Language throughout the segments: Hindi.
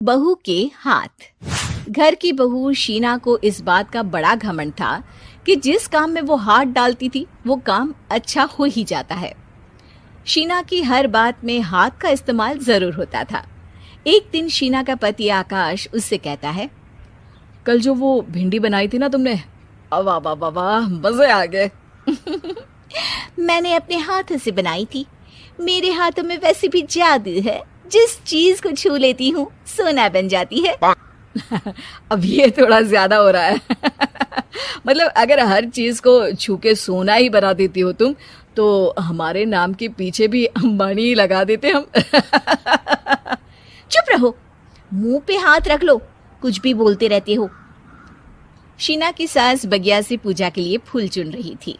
बहू के हाथ। घर की बहू शीना को इस बात का बड़ा घमंड था कि जिस काम में वो हाथ डालती थी वो काम अच्छा हो ही जाता है। शीना की हर बात में हाथ का इस्तेमाल जरूर होता था। एक दिन शीना का पति आकाश उससे कहता है, कल जो वो भिंडी बनाई थी ना तुमने, वाह वाह वाह वाह, मजे आ गए। मैंने अपने हाथों से बनाई थी। मेरे हाथों में वैसे भी जादू है, जिस चीज को छू लेती हूँ सोना बन जाती है। अब ये थोड़ा ज्यादा हो रहा है। मतलब अगर हर चीज को छू के सोना ही बना देती हो तुम, तो हमारे नाम के पीछे भी अंबानी लगा देते हम। चुप रहो, मुंह पे हाथ रख लो, कुछ भी बोलते रहते हो। शीना की सास बगिया से पूजा के लिए फूल चुन रही थी।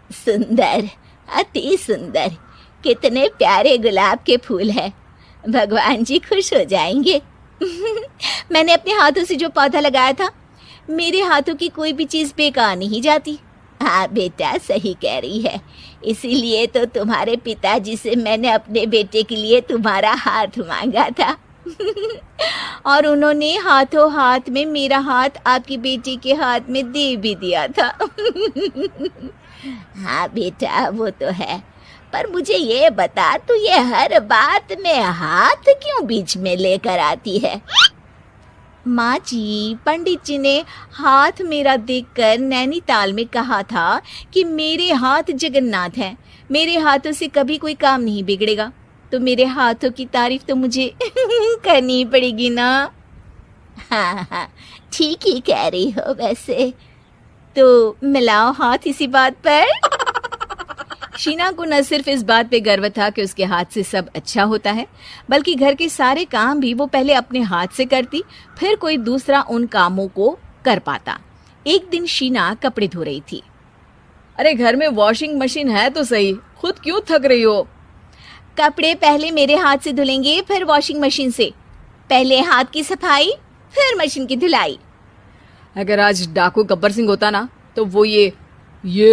सुंदर, अति सुंदर, कितने प्यारे गुलाब के फूल हैं। भगवान जी खुश हो जाएंगे। मैंने अपने हाथों से जो पौधा लगाया था, मेरे हाथों की कोई भी चीज बेकार नहीं जाती। हाँ बेटा, सही कह रही है। इसीलिए तो तुम्हारे पिताजी से मैंने अपने बेटे के लिए तुम्हारा हाथ मांगा था। और उन्होंने हाथों हाथ में मेरा हाथ आपकी बेटी के हाथ में दे भी दिया था। हाँ बेटा, वो तो है, पर मुझे ये बता, तू ये हर बात में हाथ क्यों बीच में लेकर आती है? माँ जी, पंडित जी ने हाथ मेरा देखकर नैनीताल में कहा था कि मेरे हाथ जगन्नाथ हैं, मेरे हाथों से कभी कोई काम नहीं बिगड़ेगा। तो मेरे हाथों की तारीफ तो मुझे करनी पड़ेगी ना। हाँ हाँ, ठीक ही कह रही हो वैसे। तो मिलाओ हाथ इसी बात पर। शीना को न सिर्फ इस बात पे गर्व था कि उसके हाथ से सब अच्छा होता है, बल्कि घर के सारे काम भी वो पहले अपने हाथ से करती, फिर कोई दूसरा उन कामों को कर पाता। एक दिन शीना कपड़े धो रही थी। अरे घर में वॉशिंग मशीन है तो सही, खुद क्यों थक रही हो? कपड़े पहले मेरे हाथ से धुलेंगे, फिर वॉशिंग मशीन से। पहले हाथ की सफाई, फिर मशीन की धुलाई। अगर आज डाकू गब्बर सिंह होता ना, तो वो ये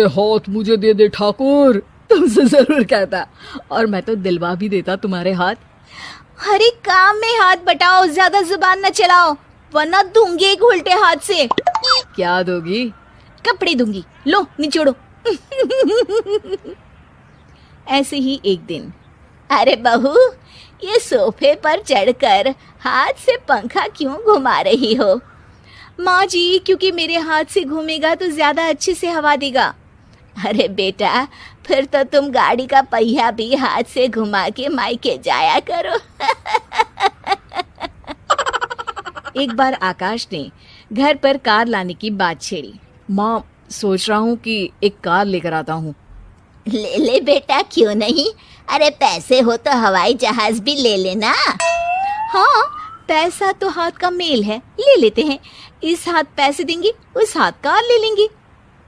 हाथ मुझे दे दे ठाकुर तुमसे जरूर कहता, और मैं तो दिलवा भी देता तुम्हारे हाथ। हर एक काम में हाथ बटाओ, ज्यादा जुबान न चलाओ, वरना दूंगी एक उल्टे हाथ से। क्या दोगी? कपड़े दूंगी, लो निचोड़ो। ऐसे ही एक दिन, अरे बहू, ये सोफे पर चढ़कर हाथ से पंखा क्यों घुमा रही हो? माँ जी, क्योंकि मेरे हाथ से घूमेगा तो ज्यादा अच्छे से हवा देगा। अरे बेटा, फिर तो तुम गाड़ी का पहिया भी हाथ से घुमा के मायके जाया करो। एक बार आकाश ने घर पर कार लाने की बात छेड़ी। माँ, सोच रहा हूँ कि एक कार लेकर आता हूँ। ले ले बेटा, क्यों नहीं? अरे पैसे हो तो हवाई जहाज भी ले लेना। हाँ, पैसा तो हाथ का मेल है, ले लेते हैं। इस हाथ पैसे देंगी, उस हाथ कार ले लेंगी।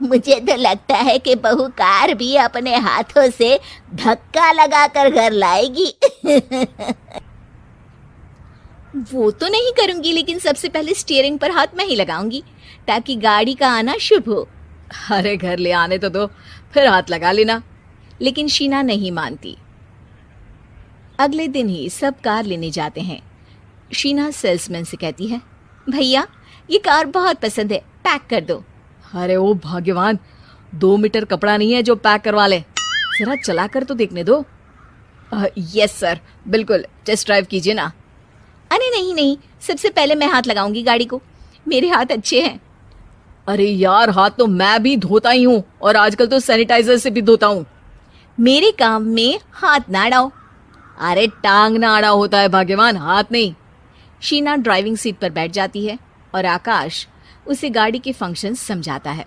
मुझे तो लगता है कि बहू कार भी अपने हाथों से धक्का लगाकर घर लाएगी। वो तो नहीं करूंगी, लेकिन सबसे पहले स्टीयरिंग पर हाथ मैं ही लगाऊंगी, ताकि गाड़ी का आना शुभ हो। अरे घर ले आने तो दो, फिर हाथ लगा लेना। लेकिन शीना नहीं मानती। अगले दिन ही सब कार लेने जाते हैं। शीना सेल्समैन से कहती है, भैया ये कार बहुत पसंद है, पैक कर दो। अरे ओ भाग्यवान, 2 मीटर कपड़ा नहीं है जो पैक करवा ले, जरा चला कर तो देखने दो। यस सर, बिल्कुल, टेस्ट ड्राइव कीजिए ना। अरे नहीं नहीं, सबसे पहले मैं हाथ लगाऊंगी गाड़ी को, मेरे हाथ अच्छे हैं। अरे यार, हाथ तो मैं भी धोता ही हूँ, और आजकल तो सैनिटाइजर से भी धोता हूँ। मेरे काम में हाथ ना अड़ाओ। अरे टांग ना अड़ा होता है भाग्यवान, हाथ नहीं। शीना ड्राइविंग सीट पर बैठ जाती है और आकाश उसे गाड़ी के फंक्शंस समझाता है।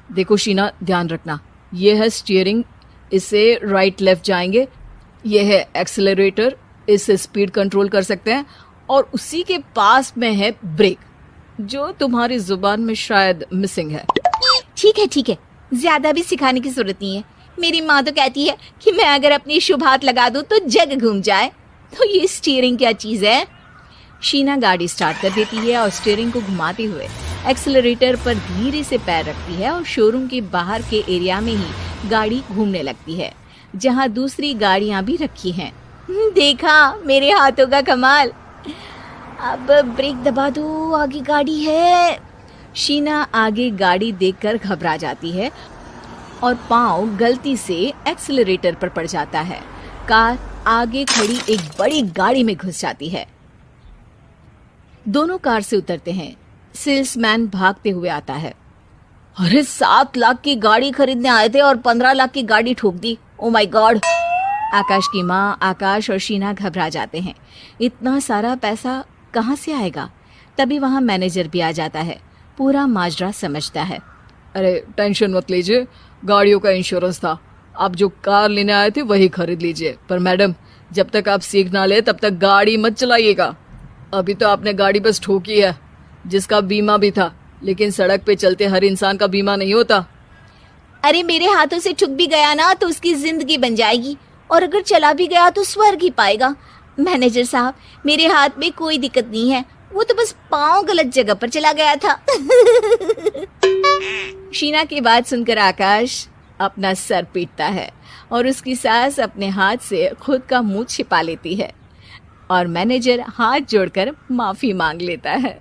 देखो शीना, ध्यान रखना, ये है स्टीयरिंग, इससे राइट लेफ्ट जाएंगे। ये है एक्सेलरेटर, इससे स्पीड कंट्रोल कर सकते हैं। और उसी के पास में है ब्रेक, जो तुम्हारी जुबान में शायद मिसिंग है। ठीक है, ज्यादा भी सिखाने की जरूरत नहीं है। मेरी माँ तो कहती है कि मैं अगर अपनी शुभ हाथ लगा दूं तो जग घूम जाए, तो ये स्टीयरिंग क्या चीज है? शीना गाड़ी स्टार्ट कर देती है और स्टीयरिंग को घुमाते हुए एक्सेलरेटर पर धीरे से पैर रखती है और शोरूम के बाहर के एरिया में ही गाड़ी घूमने लगती है, जहाँ दूसरी गाड़ियाँ भी रखी हैं। देखा मेरे हाथों का कमाल। अब ब्रेक दबा दो, आगे गाड़ी है। शीना आगे गाड़ी देखकर घबरा जाती है और पाँव गलती से एक्सीलरेटर पर पड़ जाता है। कार आगे खड़ी एक बड़ी गाड़ी में घुस जाती है। दोनों कार से उतरते हैं। सेल्समैन भागते हुए आता है। अरे 7 लाख की गाड़ी खरीदने आए थे और 15 लाख की गाड़ी ठोक दी। Oh my God. आकाश की माँ, आकाश और शीना घबरा जाते हैं। इतना सारा पैसा कहाँ से आएगा? तभी वहाँ मैनेजर भी आ जाता है। पूरा माजरा समझता है। अरे टेंशन मत लीजिए, गाड़ियों का इंश्योरेंस था। आप जो कार लेने आए थे वही खरीद लीजिए। पर मैडम, जब तक आप सीख ना ले तब तक गाड़ी मत चलाइएगा। अभी तो आपने गाड़ी बस ठोकी है, जिसका बीमा भी था, लेकिन सड़क पे चलते हर इंसान का बीमा नहीं होता। अरे मेरे हाथों से ठुक भी गया ना तो उसकी जिंदगी बन जाएगी, और अगर चला भी गया तो स्वर्ग ही पाएगा। मैनेजर साहब, मेरे हाथ में कोई दिक्कत नहीं है, वो तो बस पाँव गलत जगह पर चला गया था। शीना की बात सुनकर आकाश अपना सर पीटता है और उसकी सास अपने हाथ से खुद का मुंह छिपा लेती है और मैनेजर हाथ जोड़कर माफी मांग लेता है।